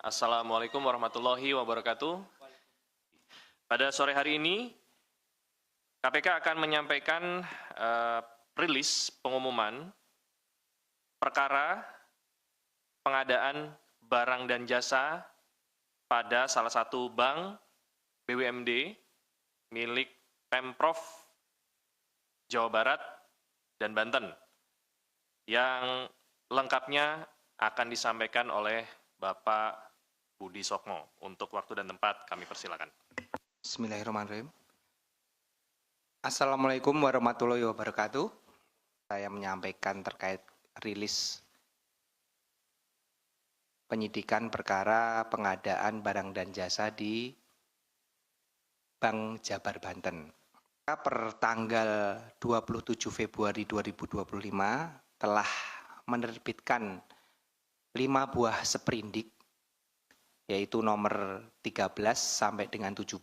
Assalamualaikum warahmatullahi wabarakatuh. Pada sore hari ini, KPK akan menyampaikan rilis pengumuman perkara pengadaan barang dan jasa pada salah satu bank BUMD milik Pemprov Jawa Barat dan Banten, yang lengkapnya akan disampaikan oleh Bapak Budi Sokmo. Untuk waktu dan tempat kami persilakan. Bismillahirrahmanirrahim. Assalamualaikum warahmatullahi wabarakatuh. Saya menyampaikan terkait rilis penyidikan perkara pengadaan barang dan jasa di Bank Jabar Banten. Per tanggal 27 Februari 2025 telah menerbitkan 5 buah seprindik, yaitu nomor 13 sampai dengan 17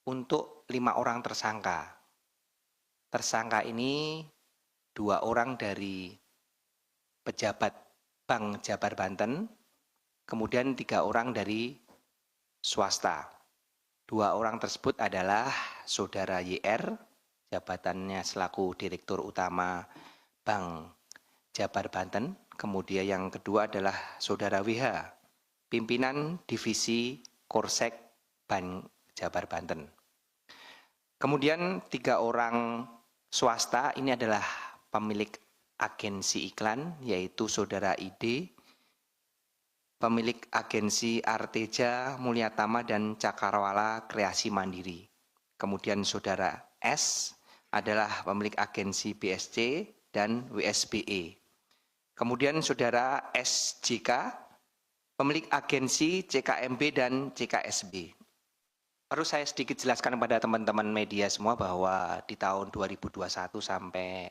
untuk 5 orang tersangka. Tersangka ini 2 orang dari pejabat Bank Jabar Banten, kemudian 3 orang dari swasta. 2 orang tersebut adalah Saudara YR, jabatannya selaku Direktur Utama Bank Jabar Banten, kemudian yang kedua adalah Saudara WH, pimpinan divisi Korsek Bank Jabar Banten. Kemudian 3 orang swasta ini adalah pemilik agensi iklan, yaitu Saudara ID, pemilik agensi Arteja Mulyatama dan Cakrawala Kreasi Mandiri. Kemudian Saudara S adalah pemilik agensi BSC dan WSBE. Kemudian Saudara SJK, pemilik agensi CKMB dan CKSB. Perlu saya sedikit jelaskan kepada teman-teman media semua bahwa di tahun 2021 sampai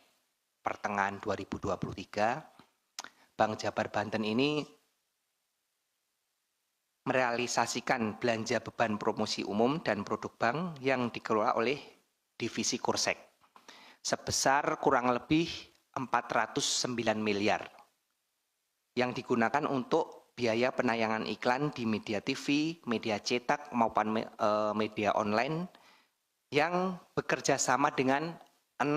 pertengahan 2023, Bank Jabar Banten ini merealisasikan belanja beban promosi umum dan produk bank yang dikelola oleh divisi Korsek sebesar kurang lebih 409 miliar yang digunakan untuk biaya penayangan iklan di media TV, media cetak maupun media online yang bekerja sama dengan 6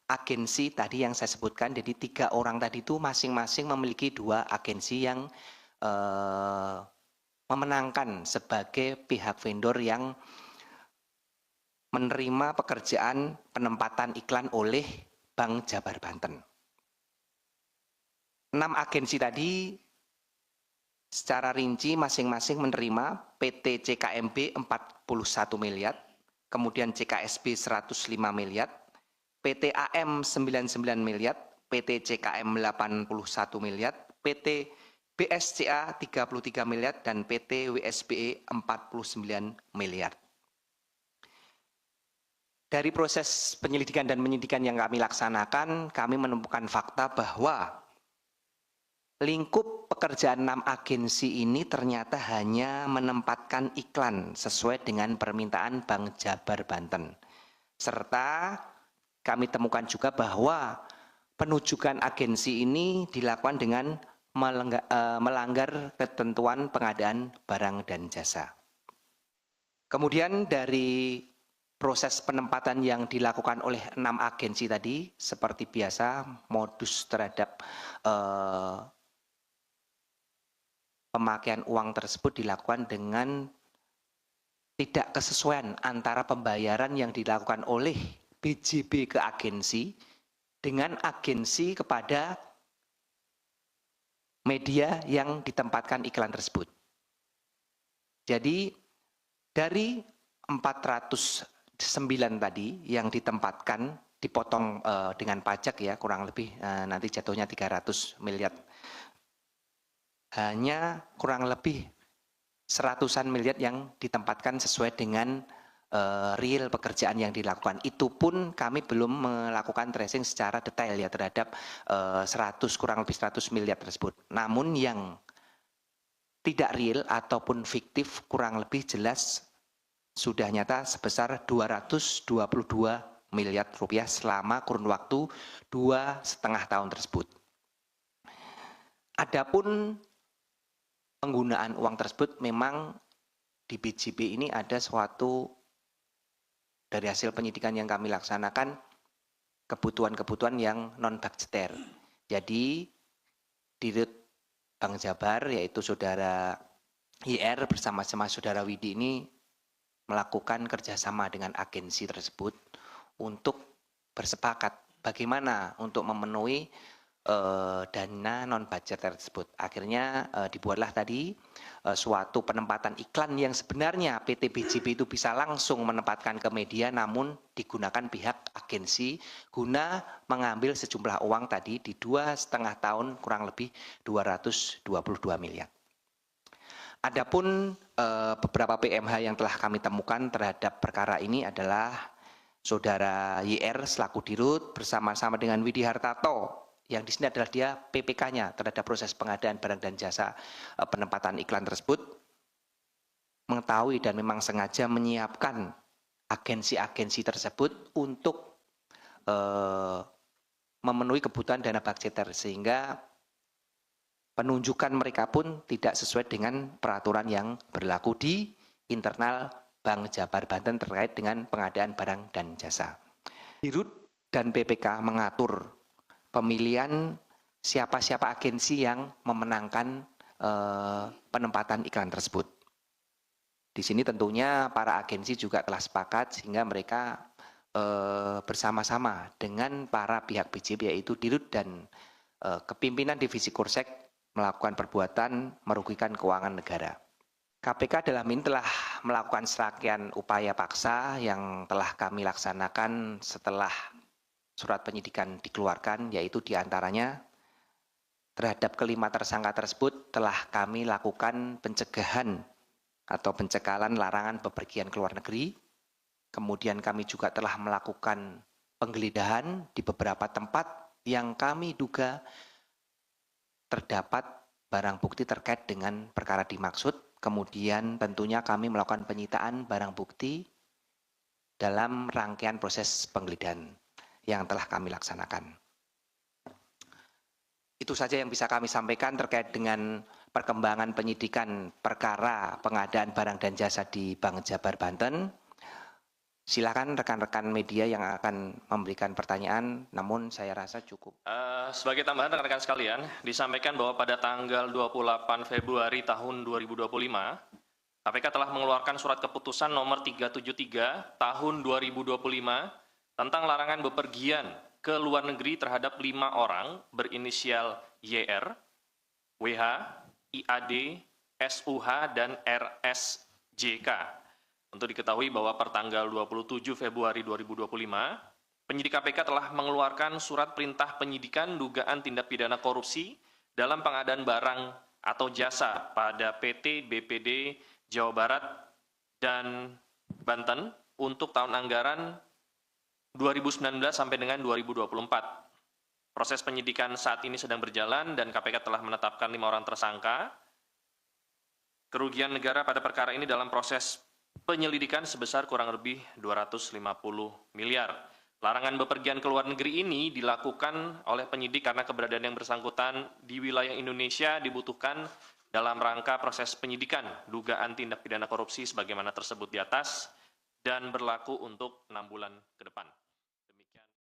agensi tadi yang saya sebutkan. Jadi 3 orang tadi itu masing-masing memiliki 2 agensi yang memenangkan sebagai pihak vendor yang menerima pekerjaan penempatan iklan oleh Bank Jabar Banten. 6 agensi tadi secara rinci masing-masing menerima PT CKMB 41 miliar, kemudian CKSB 105 miliar, PT AM 99 miliar, PT CKM 81 miliar, PT BSCA 33 miliar, dan PT WSBE 49 miliar. Dari proses penyelidikan dan penyidikan yang kami laksanakan, kami menemukan fakta bahwa lingkup pekerjaan 6 agensi ini ternyata hanya menempatkan iklan sesuai dengan permintaan Bank Jabar Banten. Serta kami temukan juga bahwa penujukan agensi ini dilakukan dengan melanggar ketentuan pengadaan barang dan jasa. Kemudian dari proses penempatan yang dilakukan oleh 6 agensi tadi, seperti biasa modus terhadap pemakaian uang tersebut dilakukan dengan tidak kesesuaian antara pembayaran yang dilakukan oleh BJB ke agensi dengan agensi kepada media yang ditempatkan iklan tersebut. Jadi dari 409 tadi yang ditempatkan dipotong dengan pajak ya, kurang lebih nanti jatuhnya 300 miliar. Hanya kurang lebih 100-an miliar yang ditempatkan sesuai dengan real pekerjaan yang dilakukan. Itu pun kami belum melakukan tracing secara detail ya terhadap kurang lebih 100 miliar tersebut. Namun yang tidak real ataupun fiktif kurang lebih jelas sudah nyata sebesar 222 miliar rupiah selama kurun waktu 2,5 tahun tersebut. Adapun penggunaan uang tersebut memang di BJB ini ada suatu dari hasil penyidikan yang kami laksanakan kebutuhan-kebutuhan yang non-budgeter. Jadi Dirut Bank Jabar yaitu Saudara IR bersama-sama Saudara Widi ini melakukan kerjasama dengan agensi tersebut untuk bersepakat bagaimana untuk memenuhi dana non-budgeter tersebut. Akhirnya dibuatlah tadi suatu penempatan iklan yang sebenarnya PT BJB itu bisa langsung menempatkan ke media, namun digunakan pihak agensi guna mengambil sejumlah uang tadi di 2,5 tahun kurang lebih 222 miliar. Adapun beberapa PMH yang telah kami temukan terhadap perkara ini adalah Saudara YR selaku Dirut bersama-sama dengan Widi Hartarto yang di sini adalah dia PPK-nya terhadap proses pengadaan barang dan jasa penempatan iklan tersebut, mengetahui dan memang sengaja menyiapkan agensi-agensi tersebut untuk memenuhi kebutuhan dana budgeter sehingga penunjukan mereka pun tidak sesuai dengan peraturan yang berlaku di internal Bank Jabar Banten terkait dengan pengadaan barang dan jasa. Dirut dan PPK mengatur pemilihan siapa-siapa agensi yang memenangkan penempatan iklan tersebut. Di sini tentunya para agensi juga telah sepakat sehingga mereka bersama-sama dengan para pihak BJB yaitu Dirut dan kepimpinan divisi Kursek melakukan perbuatan merugikan keuangan negara. KPK dalam ini telah melakukan serangkaian upaya paksa yang telah kami laksanakan setelah surat penyidikan dikeluarkan, yaitu diantaranya terhadap kelima tersangka tersebut telah kami lakukan pencegahan atau pencekalan larangan bepergian ke luar negeri. Kemudian kami juga telah melakukan penggeledahan di beberapa tempat yang kami duga terdapat barang bukti terkait dengan perkara dimaksud. Kemudian tentunya kami melakukan penyitaan barang bukti dalam rangkaian proses penggeledahan yang telah kami laksanakan. Itu saja yang bisa kami sampaikan terkait dengan perkembangan penyidikan perkara pengadaan barang dan jasa di Bank Jabar Banten. Silakan rekan-rekan media yang akan memberikan pertanyaan, namun saya rasa cukup. Sebagai tambahan rekan-rekan sekalian, disampaikan bahwa pada tanggal 28 Februari tahun 2025, KPK telah mengeluarkan surat keputusan nomor 373 tahun 2025 tentang larangan bepergian ke luar negeri terhadap 5 orang berinisial YR, WH, IAD, SUH, dan RSJK. Untuk diketahui bahwa per tanggal 27 Februari 2025, penyidik KPK telah mengeluarkan surat perintah penyidikan dugaan tindak pidana korupsi dalam pengadaan barang atau jasa pada PT BPD Jawa Barat dan Banten untuk tahun anggaran 2019 sampai dengan 2024. Proses penyidikan saat ini sedang berjalan dan KPK telah menetapkan 5 orang tersangka. Kerugian negara pada perkara ini dalam proses penyelidikan sebesar kurang lebih 250 miliar. Larangan bepergian ke luar negeri ini dilakukan oleh penyidik karena keberadaan yang bersangkutan di wilayah Indonesia dibutuhkan dalam rangka proses penyidikan dugaan tindak pidana korupsi sebagaimana tersebut di atas dan berlaku untuk 6 bulan ke depan.